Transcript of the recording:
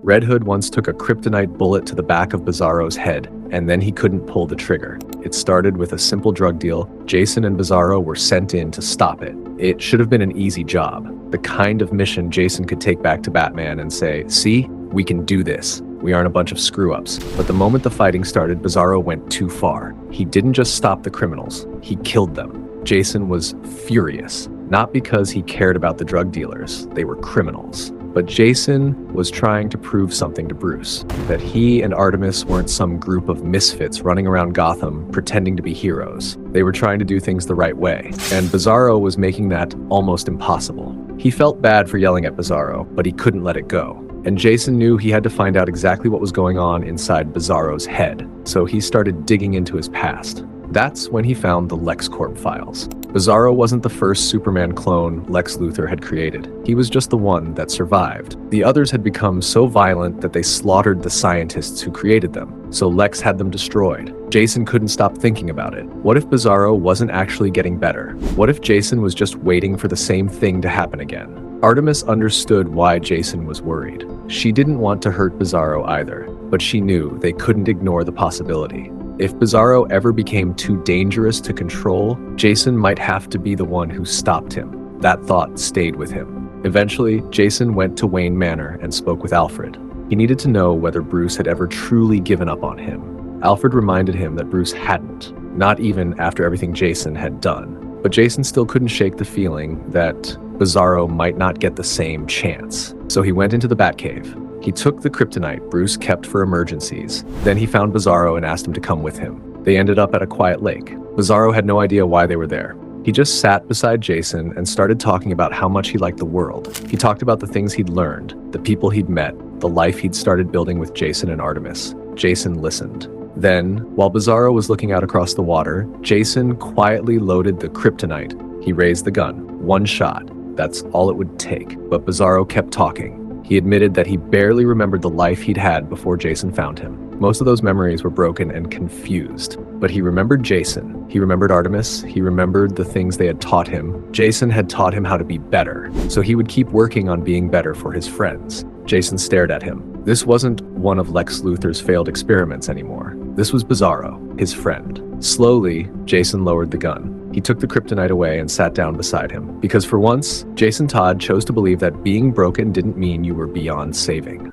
Red Hood once took a kryptonite bullet to the back of Bizarro's head, and then he couldn't pull the trigger. It started with a simple drug deal. Jason and Bizarro were sent in to stop it. It should have been an easy job, the kind of mission Jason could take back to Batman and say, "See, we can do this. We aren't a bunch of screw-ups." But the moment the fighting started, Bizarro went too far. He didn't just stop the criminals, he killed them. Jason was furious, not because he cared about the drug dealers, they were criminals. But Jason was trying to prove something to Bruce, that he and Artemis weren't some group of misfits running around Gotham pretending to be heroes. They were trying to do things the right way, and Bizarro was making that almost impossible. He felt bad for yelling at Bizarro, but he couldn't let it go. And Jason knew he had to find out exactly what was going on inside Bizarro's head, so he started digging into his past. That's when he found the LexCorp files. Bizarro wasn't the first Superman clone Lex Luthor had created. He was just the one that survived. The others had become so violent that they slaughtered the scientists who created them, so Lex had them destroyed. Jason couldn't stop thinking about it. What if Bizarro wasn't actually getting better? What if Jason was just waiting for the same thing to happen again? Artemis understood why Jason was worried. She didn't want to hurt Bizarro either, but she knew they couldn't ignore the possibility. If Bizarro ever became too dangerous to control, Jason might have to be the one who stopped him. That thought stayed with him. Eventually, Jason went to Wayne Manor and spoke with Alfred. He needed to know whether Bruce had ever truly given up on him. Alfred reminded him that Bruce hadn't, not even after everything Jason had done. But Jason still couldn't shake the feeling that Bizarro might not get the same chance. So he went into the Batcave. He took the kryptonite Bruce kept for emergencies. Then he found Bizarro and asked him to come with him. They ended up at a quiet lake. Bizarro had no idea why they were there. He just sat beside Jason and started talking about how much he liked the world. He talked about the things he'd learned, the people he'd met, the life he'd started building with Jason and Artemis. Jason listened. Then, while Bizarro was looking out across the water, Jason quietly loaded the kryptonite. He raised the gun. One shot. That's all it would take. But Bizarro kept talking. He admitted that he barely remembered the life he'd had before Jason found him. Most of those memories were broken and confused. But he remembered Jason. He remembered Artemis. He remembered the things they had taught him. Jason had taught him how to be better, so he would keep working on being better for his friends. Jason stared at him. This wasn't one of Lex Luthor's failed experiments anymore. This was Bizarro, his friend. Slowly, Jason lowered the gun. He took the kryptonite away and sat down beside him. Because for once, Jason Todd chose to believe that being broken didn't mean you were beyond saving.